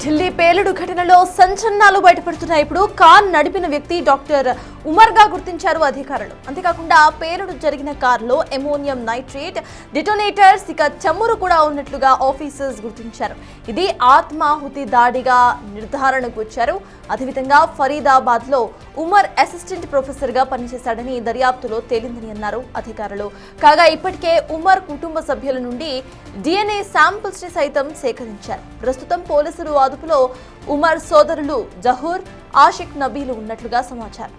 ఢిల్లీ పేలుడు ఘటనలో సంచలనాలు బయటపడుతున్నాయి. ఇప్పుడు కార్ నడిపిన వ్యక్తి డాక్టర్ ఉమర్ గా గుర్తించారు అధికారులు. అంతేకాకుండా పేలుడు జరిగిన కారులో అమోనియం నైట్రేట్, డిటోనేటర్స్, ఇక చమురు కూడా ఉన్నట్లుగా ఆఫీసర్స్ గుర్తించారు. ఇది ఆత్మాహుతి దాడిగా నిర్ధారణకు వచ్చారు. అదేవిధంగా ఫరీదాబాద్ లో ఉమర్ అసిస్టెంట్ ప్రొఫెసర్ గా పనిచేశాడని దర్యాప్తులో తేలిందని అన్నారు అధికారులు. కాగా ఇప్పటికే ఉమర్ కుటుంబ సభ్యుల నుండి DNA శాంపిల్స్ ని సైతం సేకరించారు. ప్రస్తుతం పోలీసులు అదుపులో ఉమర్ సోదరులు జహూర్, ఆషిక్ నబీలు ఉన్నట్లుగా సమాచారం.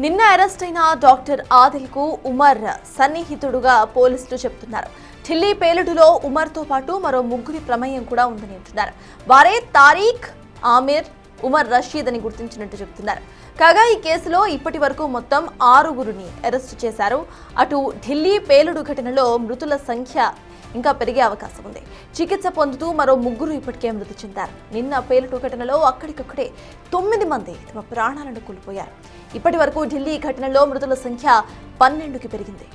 నిన్న అరెస్ట్ అయిన డాక్టర్ ఆదిల్ కు ఉమర్ సన్నిహితుడుగా పోలీసులు చెబుతున్నారు. ఢిల్లీ పేలుడులో ఉమర్ తో పాటు మరో ముగ్గురి ప్రమేయం కూడా ఉందని అంటున్నారు. వారే తారీఖ్, ఆమిర్, ఉమర్ రషీద్ అని గుర్తించినట్టు చెబుతున్నారు. కాగా ఈ కేసులో ఇప్పటి వరకు మొత్తం 6గురిని అరెస్టు చేశారు. అటు ఢిల్లీ పేలుడు ఘటనలో మృతుల సంఖ్య ఇంకా పెరిగే అవకాశం ఉంది. చికిత్స పొందుతూ మరో 3 ఇప్పటికే మృతి చెందారు. నిన్న పేలుడు ఘటనలో అక్కడికక్కడే 9 మంది తమ ప్రాణాలను కోల్పోయారు. ఇప్పటి వరకు ఢిల్లీ ఘటనలో మృతుల సంఖ్య 12కి పెరిగింది.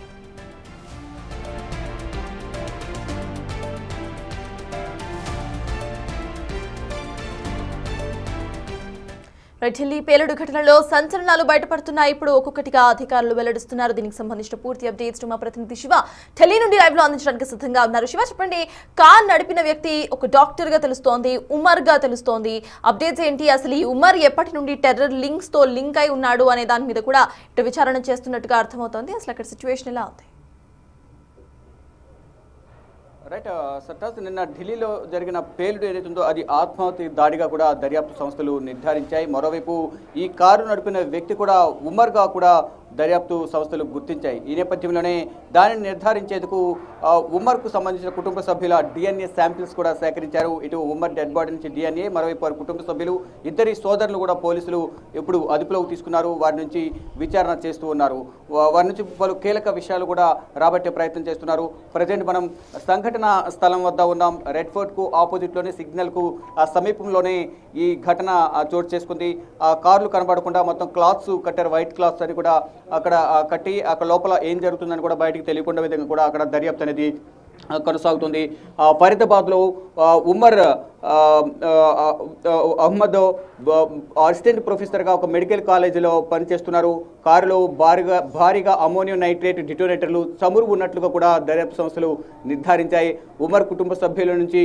ఢిల్లీ పేలుడు ఘటనలో సంచలనాలు బయటపడుతున్నాయి. ఇప్పుడు ఒక్కొక్కటిగా అధికారులు వెల్లడిస్తున్నారు. దీనికి సంబంధించిన పూర్తి అప్డేట్స్ మా ప్రతినిధి శివ ఢిల్లీ నుండి లైవ్ లో అందించడానికి సిద్ధంగా ఉన్నారు. శివ, చెప్పండి, కార్ నడిపిన వ్యక్తి ఒక డాక్టర్ గా తెలుస్తోంది, ఉమర్ గా తెలుస్తోంది. అప్డేట్స్ ఏంటి? అసలు ఈ ఉమర్ ఎప్పటి నుండి టెర్రర్ లింక్స్ తో లింక్ అయి ఉన్నాడు అనే దాని మీద కూడా ఇటు విచారణ చేస్తున్నట్టుగా అర్థమవుతోంది. అసలు అక్కడ సిచ్యువేషన్ ఎలా ఉంది? రైట్ సర్టాస్, నిన్న ఢిల్లీలో జరిగిన పేలుడు ఏదైతుందో అది ఆత్మాహుతి దాడిగా కూడా దర్యాప్తు సంస్థలు నిర్ధారించాయి. మరోవైపు ఈ కారు నడిపిన వ్యక్తి కూడా ఉమర్గా కూడా దర్యాప్తు సంస్థలు గుర్తించాయి. ఈ నేపథ్యంలోనే దానిని నిర్ధారించేందుకు ఉమర్కు సంబంధించిన కుటుంబ సభ్యుల DNA శాంపిల్స్ కూడా సేకరించారు. ఇటు ఉమర్ డెడ్ బాడీ నుంచి DNA, మరోవైపు వారి కుటుంబ సభ్యులు ఇద్దరి సోదరులు కూడా పోలీసులు ఇప్పుడు అదుపులోకి తీసుకున్నారు. వారి నుంచి విచారణ చేస్తూ ఉన్నారు. వారి నుంచి పలు కీలక విషయాలు కూడా రాబట్టే ప్రయత్నం చేస్తున్నారు. ప్రజెంట్ మనం సంఘటన స్థలం వద్ద ఉన్నాం. రెడ్ ఫోర్ట్ కు ఆపోజిట్లోనే, సిగ్నల్ కు సమీపంలోనే ఈ ఘటన చోటు చేసుకుంది. ఆ కార్లు కనబడకుండా మొత్తం క్లాత్స్ కట్టారు, వైట్ క్లాత్స్ అని కూడా అక్కడ కట్టి అక్కడ లోపల ఏం జరుగుతుందని కూడా బయటికి తెలియకుండా విధంగా కూడా అక్కడ దర్యాప్తు అనేది కొనసాగుతుంది. ఫరీదాబాద్లో ఉమర్ అహ్మద్ అసిస్టెంట్ ప్రొఫెసర్గా ఒక మెడికల్ కాలేజీలో పనిచేస్తున్నారు. కారులో భారీగా అమోనియం నైట్రేట్, డిటోనేటర్లు, చమురు ఉన్నట్లుగా కూడా దర్యాప్తు సంస్థలు నిర్ధారించాయి. ఉమర్ కుటుంబ సభ్యుల నుంచి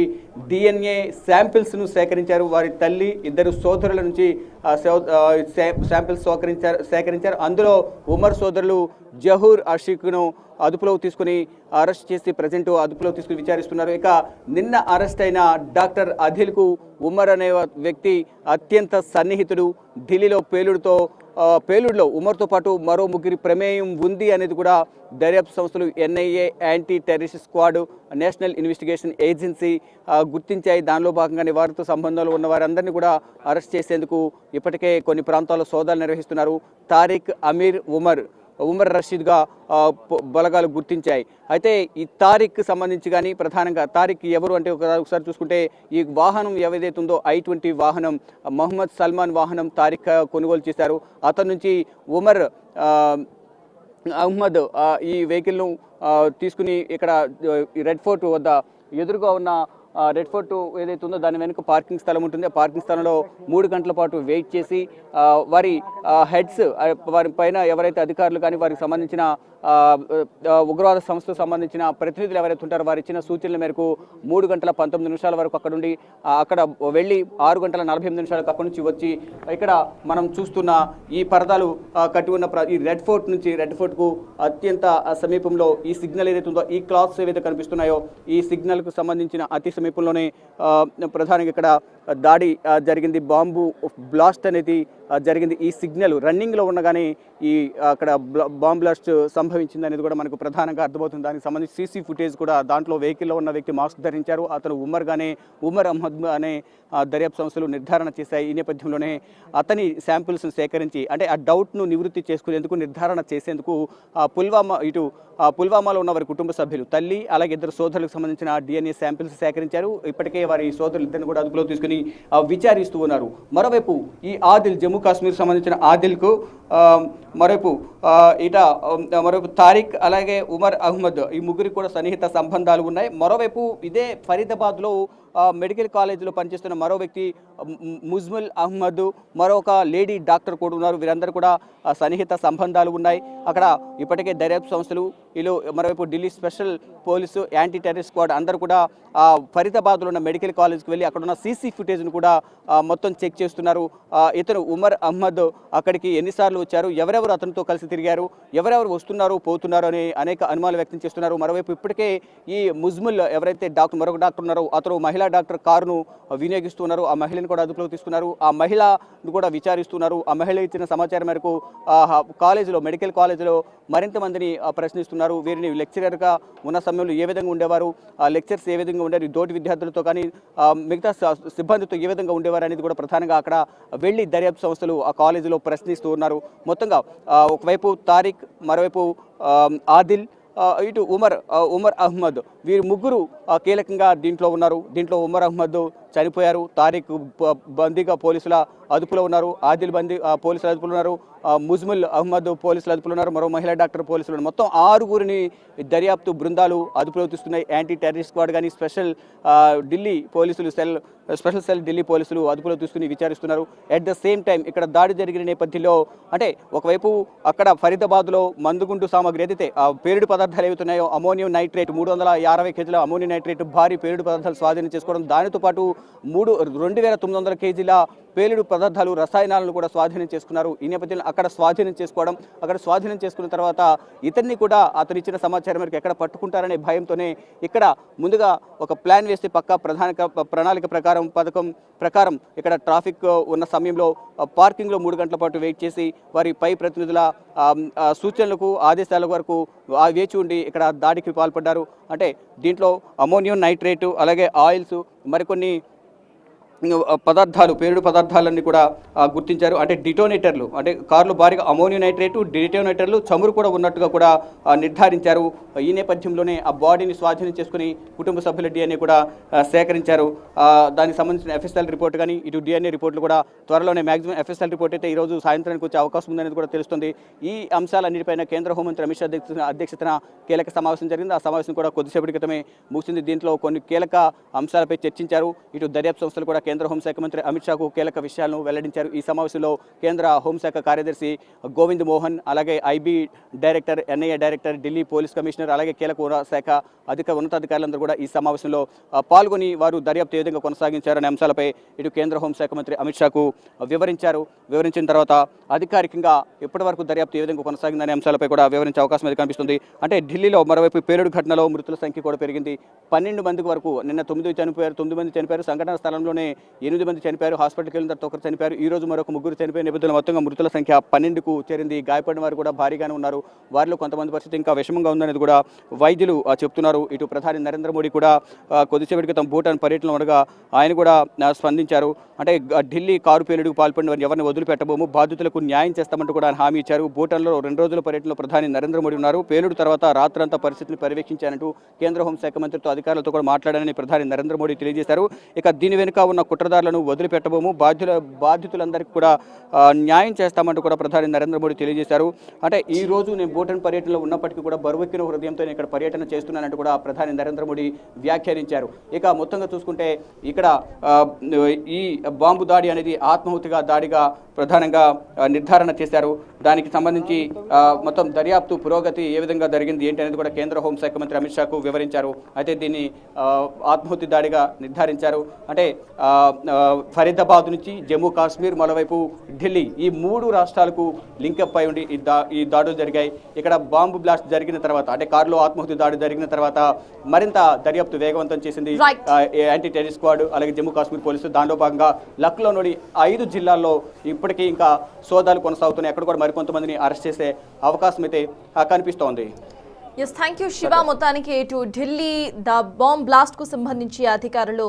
DNA శాంపిల్స్ను సేకరించారు. వారి తల్లి, ఇద్దరు సోదరుల నుంచి శాంపిల్స్ సేకరించారు. అందులో ఉమర్ సోదరులు జహూర్, ఆషిక్ను అదుపులోకి తీసుకుని అరెస్ట్ చేసి ప్రజెంట్ అదుపులోకి తీసుకుని విచారిస్తున్నారు. ఇక నిన్న అరెస్ట్ అయిన డాక్టర్ ఆదిల్కు ఉమర్ అనే వ్యక్తి అత్యంత సన్నిహితుడు. ఢిల్లీలో పేలుడులో ఉమర్తో పాటు మరో 3 ప్రమేయం ఉంది అనేది కూడా దర్యాప్తు సంస్థలు NIA, anti terrorist squad, national investigation agency గుర్తించాయి. దానిలో భాగంగానే వారితో సంబంధాలు ఉన్న వారందరినీ కూడా అరెస్ట్ చేసేందుకు ఇప్పటికే కొన్ని ప్రాంతాల్లో సోదాలు నిర్వహిస్తున్నారు. తారీఖ్, అమీర్, ఉమర్ రషీద్గా బలగాలు గుర్తించాయి. అయితే ఈ తారీఖ్ సంబంధించి కానీ ప్రధానంగా తారీఖ్ ఎవరు అంటే ఒకసారి చూసుకుంటే ఈ వాహనం ఏదైతే ఉందో I-20 వాహనం మహమ్మద్ సల్మాన్ వాహనం తారీఖ్ కొనుగోలు చేశారు. అతని నుంచి ఉమర్ అహ్మద్ ఈ వెహికల్ను తీసుకుని ఇక్కడ రెడ్ ఫోర్ట్ వద్ద ఎదురుగా ఉన్న రెడ్ ఫోర్ట్ ఏదైతే ఉందో దాని వెనుక పార్కింగ్ స్థలం ఉంటుంది. ఆ పార్కింగ్ స్థలంలో 3 గంటల పాటు వెయిట్ చేసి వారి హెడ్స్, వారి పైన ఎవరైతే అధికారులు కానీ వారికి సంబంధించిన ఉగ్రవాద సంస్థకు సంబంధించిన ప్రతినిధులు ఎవరైతే ఉంటారో వారు ఇచ్చిన సూచనల మేరకు 3 గంటల 19 నిమిషాల వరకు అక్కడ వెళ్ళి 6 గంటల 48 నిమిషాలకు అక్కడి నుంచి వచ్చి ఇక్కడ మనం చూస్తున్న ఈ పరదాలు కట్టి ఉన్న ఈ రెడ్ ఫోర్ట్కు అత్యంత సమీపంలో ఈ సిగ్నల్ ఏదైతే ఉందో, ఈ క్లాత్స్ ఏవైతే కనిపిస్తున్నాయో ఈ సిగ్నల్కు సంబంధించిన అతి సమీపంలోనే ప్రధానంగా ఇక్కడ దాడి జరిగింది. బాంబు బ్లాస్ట్ అనేది జరిగింది. ఈ సిగ్నల్ రన్నింగ్లో ఉండగానే ఈ అక్కడ బాంబ్ బ్లాస్ట్ సంభవించింది. సంభవించింది అనేది కూడా మనకు ప్రధానంగా అర్థమవుతుంది. దానికి సంబంధించి సీసీ ఫుటేజ్ కూడా దాంట్లో వెహికల్లో ఉన్న వ్యక్తి మాస్క్ ధరించారు, అతను ఉమర్ అహ్మద్ అనే దర్యాప్తు సంస్థలు నిర్ధారణ చేశాయి. ఈ నేపథ్యంలోనే అతని శాంపిల్స్ను సేకరించి అంటే ఆ డౌట్ను నివృత్తి చేసుకునేందుకు నిర్ధారణ చేసేందుకు పుల్వామాలో ఉన్న వారి కుటుంబ సభ్యులు తల్లి అలాగే ఇద్దరు సోదరులకు సంబంధించిన DNA శాంపిల్స్ సేకరించారు. ఇప్పటికే వారి సోదరులిద్దరిని కూడా అదుపులో తీసుకుని విచారిస్తూ ఉన్నారు. మరోవైపు ఈ ఆదిల్ జమ్మూ కాశ్మీర్ సంబంధించిన ఆదిల్కు మరోవైపు తారిక్ అలాగే ఉమర్ అహ్మద్ ఈ ముగ్గురికి కూడా సన్నిహిత సంబంధాలు ఉన్నాయి. మరోవైపు ఇదే ఫరీదాబాద్లో మెడికల్ కాలేజీలో పనిచేస్తున్న మరో వ్యక్తి ముజ్మిల్ అహ్మద్, మరొక లేడీ డాక్టర్ కూడా ఉన్నారు. వీరందరూ కూడా సన్నిహిత సంబంధాలు ఉన్నాయి. అక్కడ ఇప్పటికే దర్యాప్తు సంస్థలు మరోవైపు Delhi special police anti terrorist squad అందరూ కూడా ఫరీదాబాద్లో ఉన్న మెడికల్ కాలేజ్కి వెళ్ళి అక్కడ ఉన్న సీసీ ఫుటేజ్ను కూడా మొత్తం చెక్ చేస్తున్నారు. ఇతను ఉమర్ అహ్మద్ అక్కడికి ఎన్నిసార్లు వచ్చారు, ఎవరెవరు అతనితో కలిసి తిరిగారు, ఎవరెవరు వస్తున్నారు పోతున్నారు అని అనేక అనుమానాలు వ్యక్తం చేస్తున్నారు. మరోవైపు ఇప్పటికే ఈ ముజ్మిల్ ఎవరైతే మరొక డాక్టర్ ఉన్నారో అతను మహిళా డాక్టర్ కారును వినియోగిస్తున్నారు. ఆ మహిళను కూడా అదుపులోకి తీసుకున్నారు. ఆ మహిళను కూడా విచారిస్తున్నారు. ఆ మహిళ ఇచ్చిన సమాచారం మేరకు మెడికల్ కాలేజీలో మరింత మందిని ప్రశ్నిస్తున్నారు. వీరిని లెక్చరర్గా ఉన్న సమయంలో ఏ విధంగా ఉండేవారు, లెక్చర్స్ ఏ విధంగా ఉండేవారు, తోటి విద్యార్థులతో కానీ మిగతా సిబ్బందితో ఏ విధంగా ఉండేవారు అనేది కూడా ప్రధానంగా అక్కడ వెళ్ళి దర్యాప్తు సంస్థలు ఆ కాలేజీలో ప్రశ్నిస్తూ ఉన్నారు. మొత్తంగా ఒకవైపు తారిక్, మరోవైపు ఆదిల్, ఇటు ఉమర్ అహ్మద్ వీరు ముగ్గురు కీలకంగా దీంట్లో ఉన్నారు. దీంట్లో ఉమర్ అహ్మద్ చనిపోయారు, తారిక్ బందీగా పోలీసుల అదుపులో ఉన్నారు, ఆదిల్ పోలీసుల అదుపులో ఉన్నారు, ముజ్మిల్ అహ్మద్ పోలీసుల అదుపులో ఉన్నారు, మరో మహిళా డాక్టర్ పోలీసులు ఉన్నారు. మొత్తం 6గురిని దర్యాప్తు బృందాలు అదుపులో తీస్తున్నాయి. యాంటీ టెర్రరిస్ట్ స్క్వాడ్ కానీ ఢిల్లీ పోలీసులు స్పెషల్ సెల్ ఢిల్లీ పోలీసులు అదుపులో తీసుకుని విచారిస్తున్నారు. అట్ ద సేమ్ టైం ఇక్కడ దాడి జరిగిన నేపథ్యంలో అంటే ఒకవైపు అక్కడ ఫరీదాబాద్లో మందుగుండు సామాగ్రి ఏదైతే పేలుడు పదార్థాలు ఏవైతున్నాయో అమోనియం నైట్రేట్ 350 కేజీల అమోనియం నైట్రేట్ భారీ పేలుడు పదార్థాలు స్వాధీనం చేసుకోవడం, దానితో పాటు 2900 కేజీల పేలుడు పదార్థాలు రసాయనాలను కూడా స్వాధీనం చేసుకున్నారు. ఈ నేపథ్యంలో అక్కడ స్వాధీనం చేసుకున్న తర్వాత ఇతన్ని కూడా అతను ఇచ్చిన సమాచారం మేరకు ఎక్కడ పట్టుకుంటారనే భయంతోనే ఇక్కడ ముందుగా ఒక ప్లాన్ వేసి ప్రణాళిక పథకం ప్రకారం ఇక్కడ ట్రాఫిక్ ఉన్న సమయంలో పార్కింగ్లో 3 గంటల పాటు వెయిట్ చేసి వారి పై ప్రతినిధుల సూచనలకు ఆదేశాల వరకు వేచి ఉండి ఇక్కడ దాడికి పాల్పడ్డారు. అంటే దీంట్లో అమోనియం నైట్రేటు అలాగే ఆయిల్స్ మరికొన్ని పేలుడు పదార్థాలన్నీ కూడా గుర్తించారు. అంటే డిటోనేటర్లు, అంటే కారులో భారీగా అమోనియం నైట్రేటు, డిటోనేటర్లు, చమురు కూడా ఉన్నట్టుగా కూడా నిర్ధారించారు. ఈ నేపథ్యంలోనే ఆ బాడీని స్వాధీనం చేసుకుని కుటుంబ సభ్యుల DNA కూడా సేకరించారు. దానికి సంబంధించిన FSL రిపోర్ట్ కానీ ఇటు DNA రిపోర్ట్లు కూడా త్వరలోనే మ్యాక్సిమం FSL రిపోర్ట్ అయితే ఈరోజు సాయంత్రానికి వచ్చే అవకాశం ఉందనేది కూడా తెలుస్తుంది. ఈ అంశాలన్నిటిపైన కేంద్ర హోంమంత్రి అమిత్ షా అధ్యక్షతన కీలక సమావేశం జరిగింది. ఆ సమావేశం కూడా కొద్దిసేపటి క్రితమే ముగిసింది. దీంట్లో కొన్ని కీలక అంశాలపై చర్చించారు. ఇటు దర్యాప్తు సంస్థలు కూడా కేంద్ర హోంశాఖ మంత్రి అమిత్ షాకు కీలక విషయాలను వెల్లడించారు. ఈ సమావేశంలో కేంద్ర హోంశాఖ కార్యదర్శి గోవింద్ మోహన్, అలాగే IB director, NIA director, Delhi police commissioner, అలాగే కీలక శాఖ ఉన్నతాధికారులందరూ కూడా ఈ సమావేశంలో పాల్గొని వారు దర్యాప్తు ఏ విధంగా కొనసాగించారనే అంశాలపై ఇటు కేంద్ర హోంశాఖ మంత్రి అమిత్ షాకు వివరించిన తర్వాత అధికారికంగా ఇప్పటివరకు దర్యాప్తు ఏ విధంగా కొనసాగిందనే అంశాలపై కూడా వివరించే అవకాశం అయితే కనిపిస్తుంది. అంటే ఢిల్లీలో మరోవైపు పేలుడు ఘటనలో మృతుల సంఖ్య కూడా పెరిగింది. 12 మంది వరకు నిన్న 9 మంది చనిపోయారు. సంఘటన స్థలంలోనే 8 మంది చనిపోయారు. హాస్పిటల్కి వెళ్ళిన తర్వాత ఒకరు చనిపోయారు. ఈ రోజు మరొక 3 చనిపోయిన నేపథ్యంలో మొత్తంగా మృతుల సంఖ్య 12కు చేరింది. గాయపడిన వారు కూడా భారీగానే ఉన్నారు. వారిలో కొంతమంది పరిస్థితి ఇంకా విషమంగా ఉందనేది కూడా వైద్యులు చెప్తున్నారు. ఇటు ప్రధాని నరేంద్ర మోడీ కూడా కొద్దిసేపటి క్రితం భూటాన్ పర్యటన ఉండగా ఆయన కూడా స్పందించారు. అంటే ఢిల్లీ కారు పేలుడుకు పాల్పడిన వారిని ఎవరిని వదిలిపెట్టబోము, బాధితులకు న్యాయం చేస్తామంటూ కూడా ఆయన హామీ ఇచ్చారు. భూటాన్లో 2 రోజుల పర్యటనలో ప్రధాని నరేంద్ర మోడీ ఉన్నారు. పేలుడు తర్వాత రాత్రంతా పరిస్థితిని పర్యవేక్షించారంటూ కేంద్ర హోంశాఖ మంత్రితో అధికారులతో కూడా మాట్లాడారని ప్రధాని నరేంద్ర మోడీ తెలియజేశారు. ఇక దీని వెనుక ఉన్న కుట్రదారులను వదిలిపెట్టబోము, బాధితులందరికీ కూడా న్యాయం చేస్తామంటూ కూడా ప్రధాని నరేంద్ర మోడీ తెలియజేశారు. అంటే ఈ రోజు నేను భూటాన్ పర్యటనలో ఉన్నప్పటికీ కూడా బరువెక్కిన హృదయంతో నేను ఇక్కడ పర్యటన చేస్తున్నానంటూ కూడా ప్రధాని నరేంద్ర మోడీ వ్యాఖ్యానించారు. ఇక మొత్తంగా చూసుకుంటే ఇక్కడ ఈ బాంబు దాడి అనేది ఆత్మాహుతిగా దాడిగా ప్రధానంగా నిర్ధారణ చేశారు. దానికి సంబంధించి మొత్తం దర్యాప్తు పురోగతి ఏ విధంగా జరిగింది ఏంటి అనేది కూడా కేంద్ర హోంశాఖ మంత్రి అమిత్ షాకు వివరించారు. అయితే దీన్ని ఆత్మాహుతి దాడిగా నిర్ధారించారు. అంటే ఫరీదాబాద్ నుంచి జమ్మూ కాశ్మీర్, మరోవైపు ఢిల్లీ, ఈ 3 రాష్ట్రాలకు లింకప్ అయి ఉండి ఈ దాడులు జరిగాయి. ఇక్కడ బాంబు బ్లాస్ట్ జరిగిన తర్వాత, అంటే కారులో ఆత్మాహుతి దాడి జరిగిన తర్వాత మరింత దర్యాప్తు వేగవంతం చేసింది యాంటీ టెర్రరిస్ట్ స్క్వాడ్, అలాగే జమ్మూ కాశ్మీర్ పోలీసులు. దానిలో భాగంగా లక్నోలోని 5 జిల్లాల్లో ఇప్పటికీ ఇంకా సోదాలు కొనసాగుతున్నాయి. అక్కడ కూడా మరికొంతమందిని అరెస్ట్ చేసే అవకాశం అయితే కనిపిస్తోంది. Yes, thank you Shiva. మొత్తానికి ఇటు ఢిల్లీ బాంబ్ బ్లాస్ట్ కు సంబంధించి అధికారులు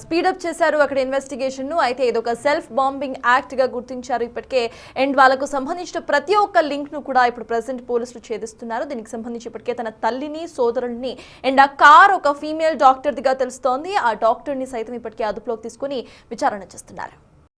స్పీడప్ చేశారు అక్కడ ఇన్వెస్టిగేషన్ ను. అయితే ఇదొక సెల్ఫ్ బాంబింగ్ యాక్ట్ గా గుర్తించారు ఇప్పటికే. అండ్ వాళ్ళకు సంబంధించిన ప్రతి ఒక్క లింక్ ను కూడా ఇప్పుడు ప్రెసెంట్ పోలీసులు ఛేదిస్తున్నారు. దీనికి సంబంధించి ఇప్పటికే తన తల్లిని, సోదరుడిని అండ్ ఆ కార్ ఒక ఫీమేల్ డాక్టర్దిగా తెలుస్తోంది. ఆ డాక్టర్ ని సైతం ఇప్పటికే అదుపులోకి తీసుకుని విచారణ చేస్తున్నారు.